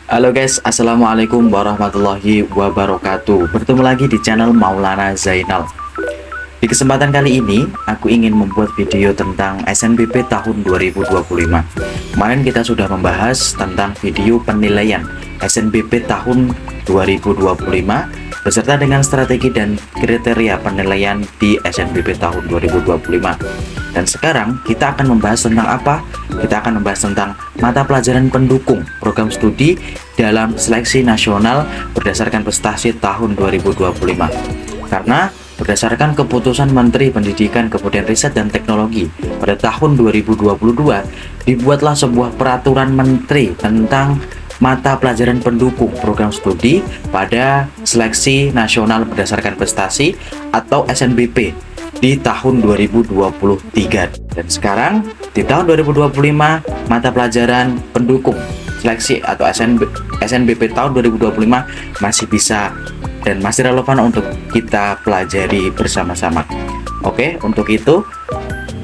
Halo guys, Assalamualaikum warahmatullahi wabarakatuh. Bertemu lagi di channel Maulana Zainal. Di kesempatan kali ini, aku ingin membuat video tentang SNBP tahun 2025. Kemarin kita sudah membahas tentang video penilaian SNBP tahun 2025 beserta dengan strategi dan kriteria penilaian di SNBP tahun 2025. Dan sekarang kita akan membahas tentang apa? Kita akan membahas tentang mata pelajaran pendukung program studi dalam seleksi nasional berdasarkan prestasi tahun 2025. Karena berdasarkan keputusan Menteri Pendidikan, Kebudayaan Riset dan Teknologi pada tahun 2022, dibuatlah sebuah peraturan menteri tentang mata pelajaran pendukung program studi pada seleksi nasional berdasarkan prestasi atau SNBP di tahun 2023. Dan sekarang di tahun 2025, mata pelajaran pendukung seleksi atau SNBP tahun 2025 masih bisa dan masih relevan untuk kita pelajari bersama-sama. Oke, untuk itu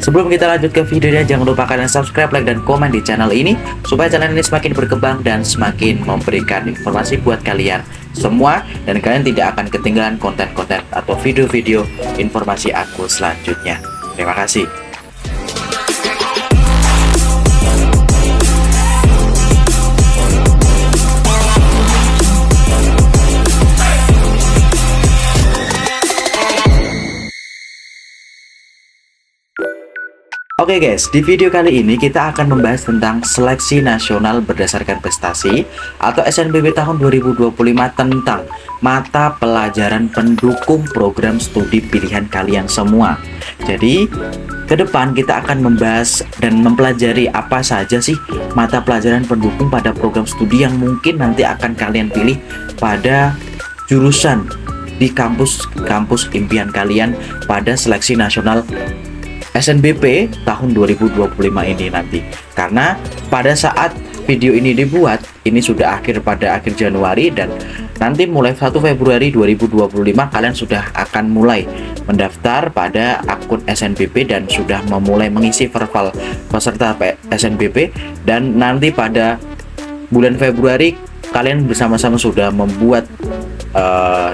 sebelum kita lanjut ke videonya, jangan lupa kalian subscribe, like, dan komen di channel ini supaya channel ini semakin berkembang dan semakin memberikan informasi buat kalian semua, dan kalian tidak akan ketinggalan konten-konten atau video-video informasi aku selanjutnya. Terima kasih. Oke guys, di video kali ini kita akan membahas tentang seleksi nasional berdasarkan prestasi atau SNBP tahun 2025 tentang mata pelajaran pendukung program studi pilihan kalian semua. Jadi, ke depan kita akan membahas dan mempelajari apa saja sih mata pelajaran pendukung pada program studi yang mungkin nanti akan kalian pilih pada jurusan di kampus impian kalian pada seleksi nasional SNBP tahun 2025 ini nanti. Karena pada saat video ini dibuat, ini sudah pada akhir Januari, dan nanti mulai 1 Februari 2025 kalian sudah akan mulai mendaftar pada akun SNBP dan sudah memulai mengisi profil peserta SNBP, dan nanti pada bulan Februari kalian bersama-sama sudah membuat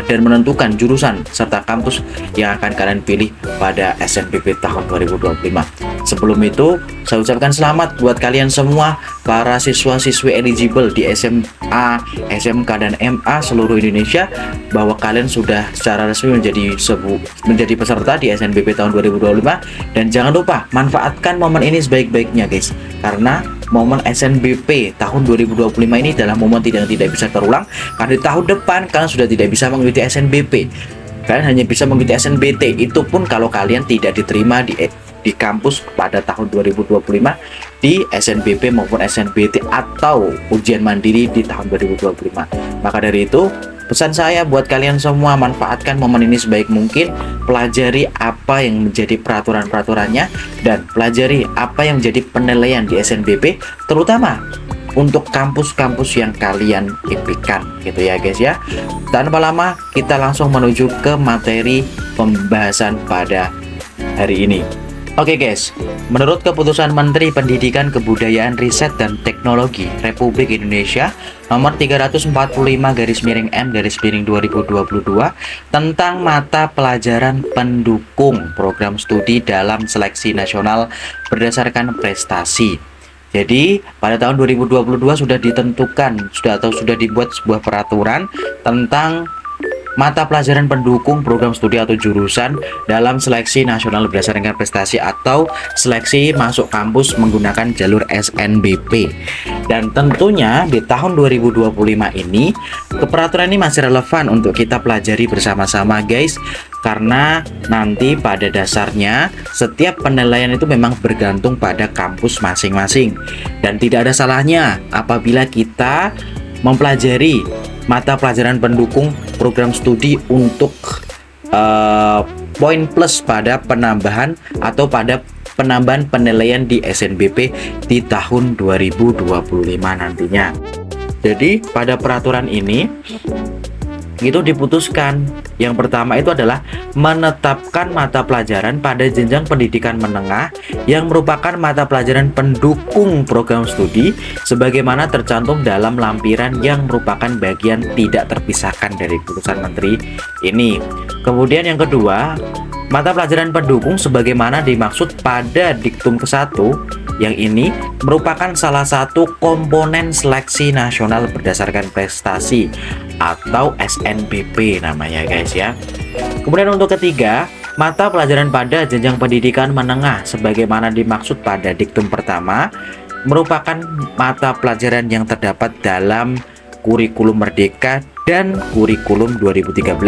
dan menentukan jurusan serta kampus yang akan kalian pilih pada SNBP tahun 2025. Sebelum itu, saya ucapkan selamat buat kalian semua para siswa-siswi eligible di SMA, SMK, dan MA seluruh Indonesia, bahwa kalian sudah secara resmi menjadi peserta di SNBP tahun 2025. Dan jangan lupa manfaatkan momen ini sebaik-baiknya guys, karena momen SNBP tahun 2025 ini adalah momen tidak bisa terulang, karena di tahun depan kalian sudah tidak bisa mengikuti SNBP. Kalian hanya bisa mengikuti SNBT, itu pun kalau kalian tidak diterima di kampus pada tahun 2025 di SNBP maupun SNBT atau ujian mandiri di tahun 2025. Maka dari itu, pesan saya buat kalian semua, manfaatkan momen ini sebaik mungkin, pelajari apa yang menjadi peraturan-peraturannya, dan pelajari apa yang menjadi penilaian di SNBP, terutama untuk kampus-kampus yang kalian impikan, gitu ya guys ya. Tanpa lama, kita langsung menuju ke materi pembahasan pada hari ini. Oke guys, menurut keputusan Menteri Pendidikan, Kebudayaan, Riset dan Teknologi Republik Indonesia nomor 345/M/2022 tentang mata pelajaran pendukung program studi dalam seleksi nasional berdasarkan prestasi. Jadi pada tahun 2022 sudah ditentukan, sudah dibuat sebuah peraturan tentang mata pelajaran pendukung program studi atau jurusan dalam seleksi nasional berdasarkan prestasi atau seleksi masuk kampus menggunakan jalur SNBP. Dan tentunya di tahun 2025 ini peraturan ini masih relevan untuk kita pelajari bersama-sama guys, karena nanti pada dasarnya setiap penilaian itu memang bergantung pada kampus masing-masing, dan tidak ada salahnya apabila kita mempelajari mata pelajaran pendukung program studi untuk poin plus pada penambahan atau pada penambahan penilaian di SNBP di tahun 2025 nantinya. Jadi pada peraturan ini itu diputuskan Yang pertama itu adalah menetapkan mata pelajaran pada jenjang pendidikan menengah yang merupakan mata pelajaran pendukung program studi sebagaimana tercantum dalam lampiran yang merupakan bagian tidak terpisahkan dari keputusan menteri ini. Kemudian yang kedua, mata pelajaran pendukung sebagaimana dimaksud pada diktum ke-1 yang ini merupakan salah satu komponen seleksi nasional berdasarkan prestasi atau SNBP namanya guys ya. Kemudian untuk ketiga, mata pelajaran pada jenjang pendidikan menengah sebagaimana dimaksud pada diktum pertama merupakan mata pelajaran yang terdapat dalam kurikulum Merdeka dan kurikulum 2013.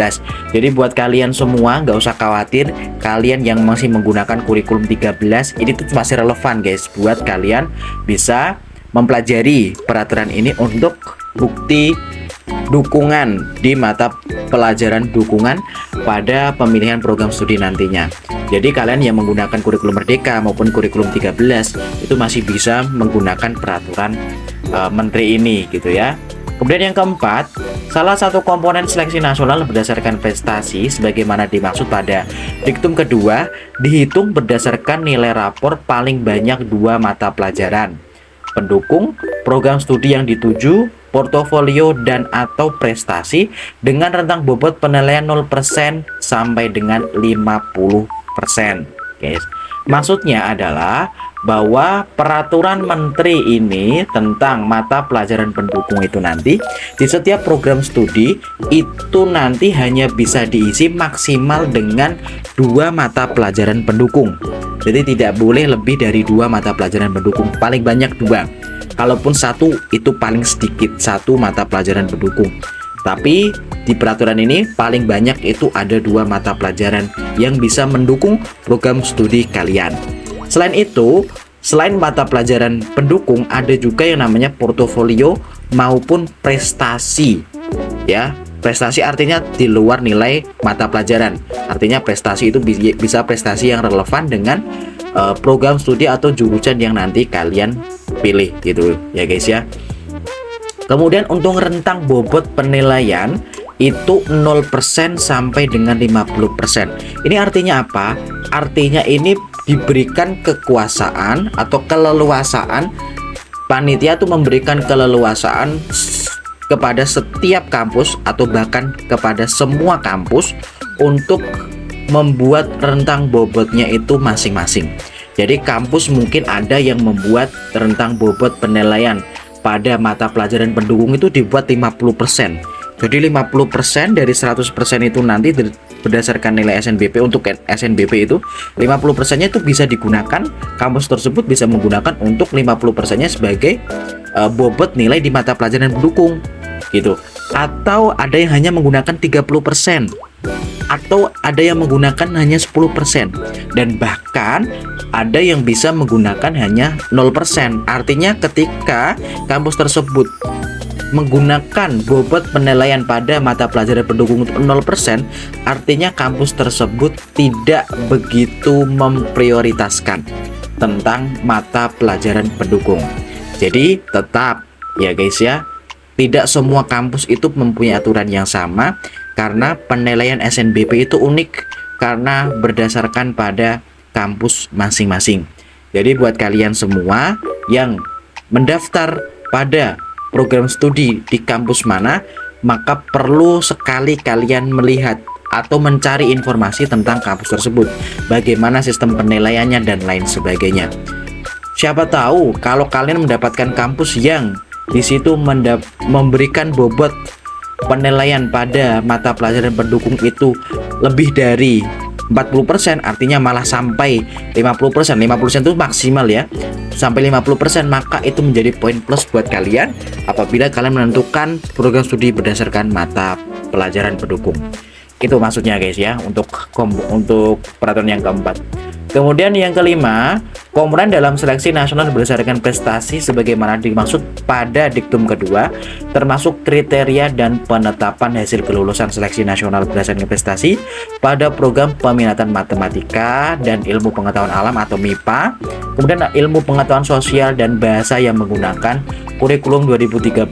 Jadi buat kalian semua nggak usah khawatir, kalian yang masih menggunakan kurikulum 13 ini tuh masih relevan guys, buat kalian bisa mempelajari peraturan ini untuk bukti dukungan di mata pelajaran dukungan pada pemilihan program studi nantinya. Jadi kalian yang menggunakan kurikulum Merdeka maupun kurikulum 13 itu masih bisa menggunakan peraturan menteri ini gitu ya. Kemudian yang keempat, salah satu komponen seleksi nasional berdasarkan prestasi sebagaimana dimaksud pada diktum kedua dihitung berdasarkan nilai rapor paling banyak 2 mata pelajaran pendukung program studi yang dituju, portofolio dan atau prestasi dengan rentang bobot penilaian 0% sampai dengan 50%. Guys, maksudnya adalah bahwa peraturan menteri ini tentang mata pelajaran pendukung itu nanti di setiap program studi itu nanti hanya bisa diisi maksimal dengan 2 mata pelajaran pendukung. Jadi tidak boleh lebih dari 2 mata pelajaran pendukung, paling banyak 2. Kalaupun 1 itu paling sedikit 1 mata pelajaran pendukung. Tapi di peraturan ini paling banyak itu ada 2 mata pelajaran yang bisa mendukung program studi kalian. Selain itu, selain mata pelajaran pendukung ada juga yang namanya portofolio maupun prestasi. Ya, prestasi artinya di luar nilai mata pelajaran. Artinya prestasi itu bisa prestasi yang relevan dengan program studi atau jurusan yang nanti kalian pilih gitu ya guys ya. Kemudian untuk rentang bobot penilaian itu 0% sampai dengan 50%. Ini artinya apa? Artinya ini diberikan kekuasaan atau keleluasaan, panitia tuh memberikan keleluasaan kepada setiap kampus atau bahkan kepada semua kampus untuk membuat rentang bobotnya itu masing-masing. Jadi kampus mungkin ada yang membuat rentang bobot penilaian pada mata pelajaran pendukung itu dibuat 50%. Jadi 50% dari 100% itu nanti berdasarkan nilai SNBP. Untuk SNBP itu 50%-nya itu bisa digunakan, kampus tersebut bisa menggunakan untuk 50%-nya sebagai bobot nilai di mata pelajaran pendukung gitu. Atau ada yang hanya menggunakan 30%, atau ada yang menggunakan hanya 10%, dan bahkan ada yang bisa menggunakan hanya 0%. Artinya ketika kampus tersebut menggunakan bobot penilaian pada mata pelajaran pendukung 0%, artinya kampus tersebut tidak begitu memprioritaskan tentang mata pelajaran pendukung. Jadi tetap ya guys ya, tidak semua kampus itu mempunyai aturan yang sama karena penilaian SNBP itu unik karena berdasarkan pada kampus masing-masing. Jadi buat kalian semua yang mendaftar pada program studi di kampus mana, maka perlu sekali kalian melihat atau mencari informasi tentang kampus tersebut, bagaimana sistem penilaiannya dan lain sebagainya. Siapa tahu kalau kalian mendapatkan kampus yang di situ memberikan bobot penilaian pada mata pelajaran pendukung itu lebih dari 40%, artinya malah sampai 50%. 50% itu maksimal ya, sampai 50%, maka itu menjadi poin plus buat kalian apabila kalian menentukan program studi berdasarkan mata pelajaran pendukung. Itu maksudnya guys ya, untuk peraturan yang keempat. Kemudian yang kelima, komponen dalam seleksi nasional berdasarkan prestasi sebagaimana dimaksud pada diktum kedua, termasuk kriteria dan penetapan hasil kelulusan seleksi nasional berdasarkan prestasi pada program peminatan matematika dan ilmu pengetahuan alam atau MIPA, kemudian ilmu pengetahuan sosial dan bahasa yang menggunakan kurikulum 2013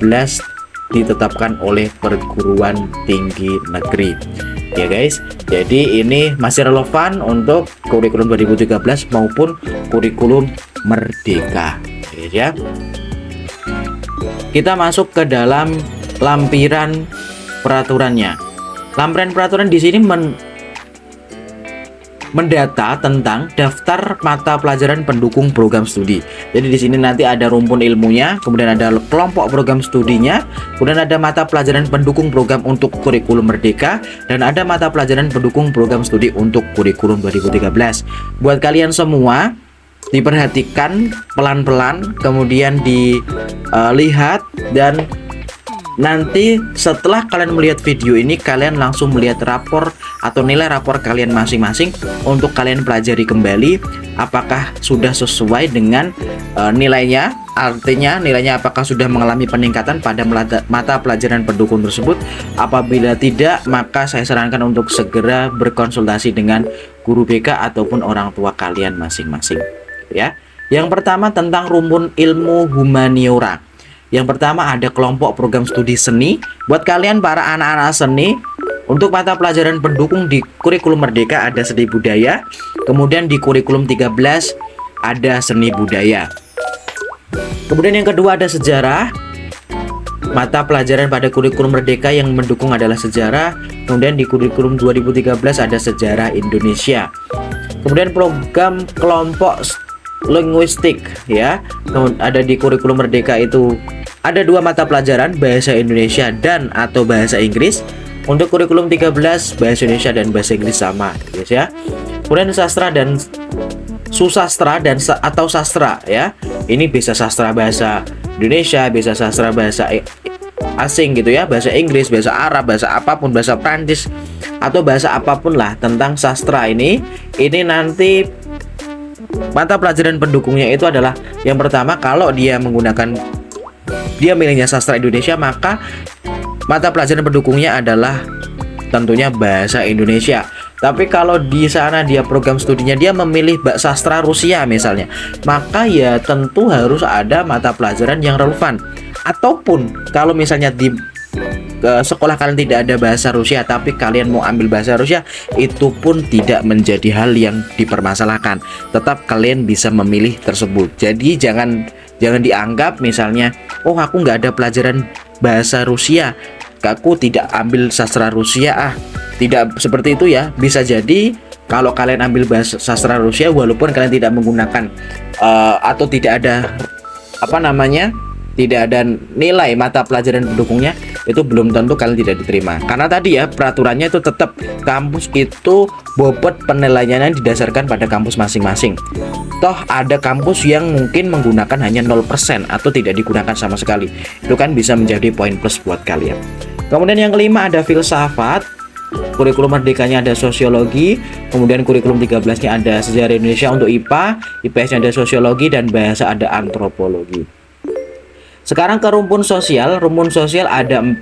ditetapkan oleh perguruan tinggi negeri. ya guys. Jadi ini masih relevan untuk kurikulum 2013 maupun kurikulum Merdeka, ya. Kita masuk ke dalam lampiran peraturannya. Lampiran peraturan di sini mendata tentang daftar mata pelajaran pendukung program studi. Jadi di sini nanti ada rumpun ilmunya, kemudian ada kelompok program studinya, kemudian ada mata pelajaran pendukung program untuk kurikulum Merdeka, dan ada mata pelajaran pendukung program studi untuk kurikulum 2013. Buat kalian semua, diperhatikan pelan-pelan, kemudian dilihat, dan nanti setelah kalian melihat video ini, kalian langsung melihat rapor atau nilai rapor kalian masing-masing untuk kalian pelajari kembali apakah sudah sesuai dengan nilainya. Artinya nilainya apakah sudah mengalami peningkatan pada mata pelajaran pendukung tersebut. Apabila tidak, maka saya sarankan untuk segera berkonsultasi dengan guru BK ataupun orang tua kalian masing-masing, ya. Yang pertama tentang rumpun ilmu humaniora. Yang pertama ada kelompok program studi seni. Buat kalian para anak-anak seni, untuk mata pelajaran pendukung di kurikulum Merdeka ada seni budaya. Kemudian di kurikulum 13 ada seni budaya. Kemudian yang kedua ada sejarah. Mata pelajaran pada kurikulum Merdeka yang mendukung adalah sejarah. Kemudian di kurikulum 2013 ada sejarah Indonesia. Kemudian program kelompok linguistik, ya. Ada di kurikulum Merdeka itu ada 2 mata pelajaran, bahasa Indonesia dan atau bahasa Inggris. Untuk kurikulum 13 bahasa Indonesia dan bahasa Inggris sama, guys, ya. Kemudian sastra dan susastra dan atau sastra, ya. Ini bisa sastra bahasa Indonesia, bisa sastra bahasa asing gitu ya, bahasa Inggris, bahasa Arab, bahasa apapun, bahasa Prancis atau bahasa apapun lah tentang sastra ini nanti mata pelajaran pendukungnya itu adalah yang pertama, kalau dia milihnya sastra Indonesia, maka mata pelajaran pendukungnya adalah tentunya bahasa Indonesia. Tapi kalau di sana dia program studinya dia memilih sastra Rusia misalnya, maka ya tentu harus ada mata pelajaran yang relevan. Ataupun kalau misalnya di sekolah kalian tidak ada bahasa Rusia tapi kalian mau ambil bahasa Rusia, itu pun tidak menjadi hal yang dipermasalahkan. Tetap kalian bisa memilih tersebut. Jadi jangan dianggap misalnya, oh aku nggak ada pelajaran bahasa Rusia, aku tidak ambil sastra Rusia. Tidak seperti itu ya. Bisa jadi kalau kalian ambil bahasa sastra Rusia, walaupun kalian tidak menggunakan atau tidak ada tidak ada nilai mata pelajaran pendukungnya, itu belum tentu kalian tidak diterima. Karena tadi ya, peraturannya itu tetap kampus itu bobot penilaiannya didasarkan pada kampus masing-masing. Toh ada kampus yang mungkin menggunakan hanya 0% atau tidak digunakan sama sekali. Itu kan bisa menjadi poin plus buat kalian. Kemudian yang kelima ada filsafat. Kurikulum Merdekanya ada sosiologi. Kemudian kurikulum 13-nya ada sejarah Indonesia untuk IPA, IPS-nya ada sosiologi, dan bahasa ada antropologi. Sekarang ke rumpun sosial. Rumpun sosial ada 4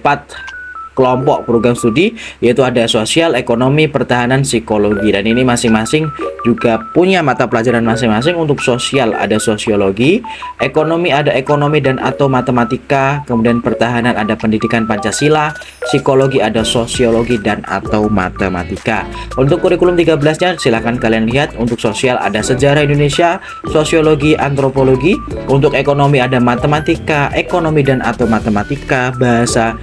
kelompok program studi, yaitu ada sosial, ekonomi, pertahanan, psikologi. Dan ini masing-masing juga punya mata pelajaran masing-masing. Untuk sosial ada sosiologi, ekonomi ada ekonomi dan atau matematika, kemudian pertahanan ada pendidikan Pancasila, psikologi ada sosiologi dan atau matematika. Untuk kurikulum 13-nya silahkan kalian lihat. Untuk sosial ada sejarah Indonesia, sosiologi, antropologi. Untuk ekonomi ada matematika, ekonomi dan atau matematika, bahasa,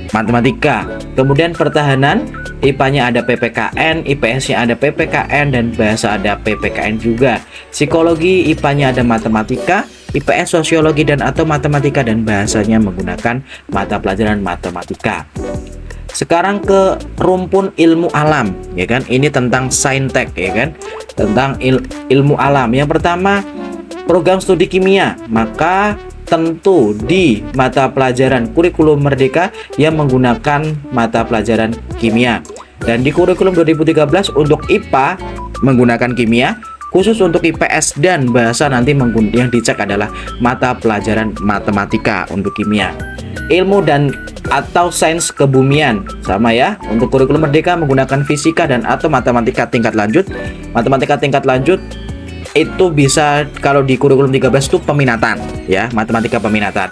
matematika. Kemudian pertahanan, IPA-nya ada PPKN, IPS-nya ada PPKN, dan bahasa ada PPKN juga. Psikologi, IPA-nya ada matematika, IPS sosiologi dan atau matematika, dan bahasanya menggunakan mata pelajaran matematika. Sekarang ke rumpun ilmu alam, ya kan? Ini tentang saintek, ya kan? Tentang ilmu alam. Yang pertama, program studi kimia. Maka tentu di mata pelajaran kurikulum Merdeka yang menggunakan mata pelajaran kimia. Dan di kurikulum 2013 untuk IPA menggunakan kimia, khusus untuk IPS dan bahasa nanti yang dicek adalah mata pelajaran matematika untuk kimia. Ilmu dan atau sains kebumian sama ya. Untuk kurikulum Merdeka menggunakan fisika dan atau matematika tingkat lanjut. Matematika tingkat lanjut itu bisa kalau di kurikulum 13 itu peminatan ya, matematika peminatan.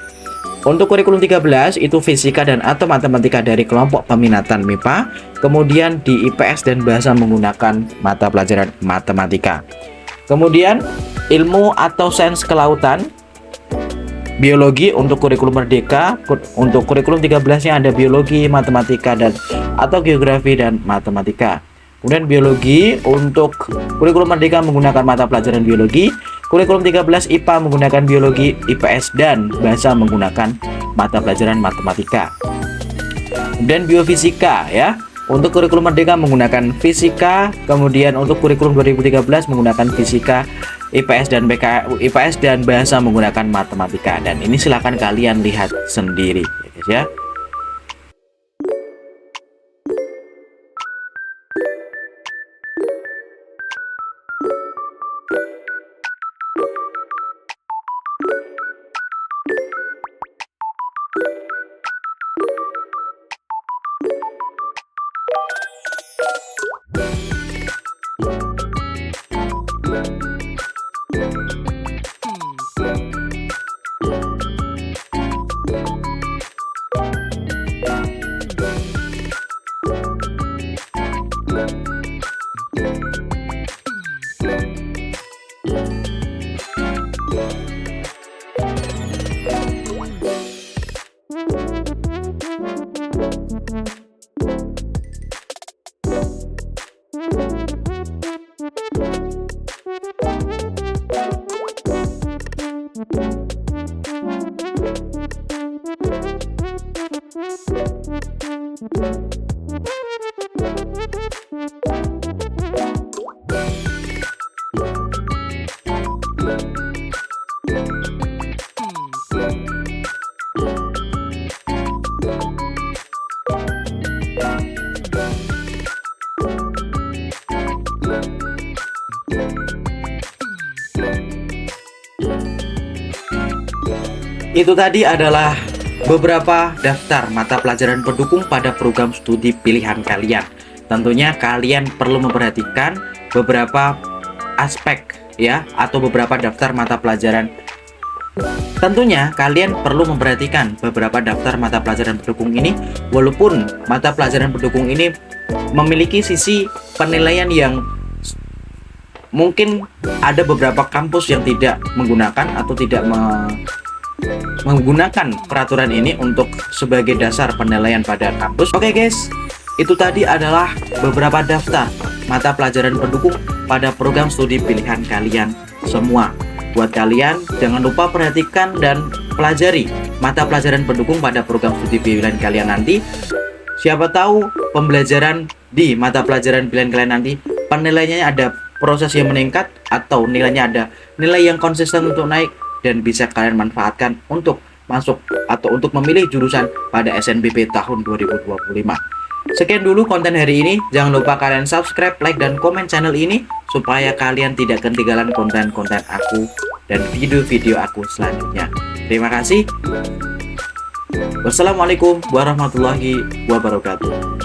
Untuk kurikulum 13 itu fisika dan atau matematika dari kelompok peminatan MIPA. Kemudian di IPS dan bahasa menggunakan mata pelajaran matematika. Kemudian ilmu atau sains kelautan, biologi untuk kurikulum merdeka. Untuk kurikulum 13-nya ada biologi, matematika dan atau geografi dan matematika. Kemudian biologi untuk kurikulum merdeka menggunakan mata pelajaran biologi. Kurikulum 13 IPA menggunakan biologi, IPS dan bahasa menggunakan mata pelajaran matematika. Kemudian biofisika ya. Untuk kurikulum merdeka menggunakan fisika, kemudian untuk kurikulum 2013 menggunakan fisika, IPS dan bahasa menggunakan matematika. Dan ini silakan kalian lihat sendiri ya guys ya. Itu tadi adalah beberapa daftar mata pelajaran pendukung pada program studi pilihan kalian. Tentunya kalian perlu memperhatikan beberapa aspek ya, atau beberapa daftar mata pelajaran. Tentunya kalian perlu memperhatikan beberapa daftar mata pelajaran pendukung ini, walaupun mata pelajaran pendukung ini memiliki sisi penilaian yang mungkin ada beberapa kampus yang tidak menggunakan atau tidak menggunakan peraturan ini untuk sebagai dasar penilaian pada kampus. Oke guys, itu tadi adalah beberapa daftar mata pelajaran pendukung pada program studi pilihan kalian semua. Buat kalian, jangan lupa perhatikan dan pelajari mata pelajaran pendukung pada program studi pilihan kalian nanti. Siapa tahu pembelajaran di mata pelajaran pilihan kalian nanti penilaiannya ada proses yang meningkat, atau nilainya ada nilai yang konsisten untuk naik, dan bisa kalian manfaatkan untuk masuk atau untuk memilih jurusan pada SNBP tahun 2025. Sekian dulu konten hari ini. Jangan lupa kalian subscribe, like, dan komen channel ini supaya kalian tidak ketinggalan konten-konten aku dan video-video aku selanjutnya. Terima kasih. Wassalamualaikum warahmatullahi wabarakatuh.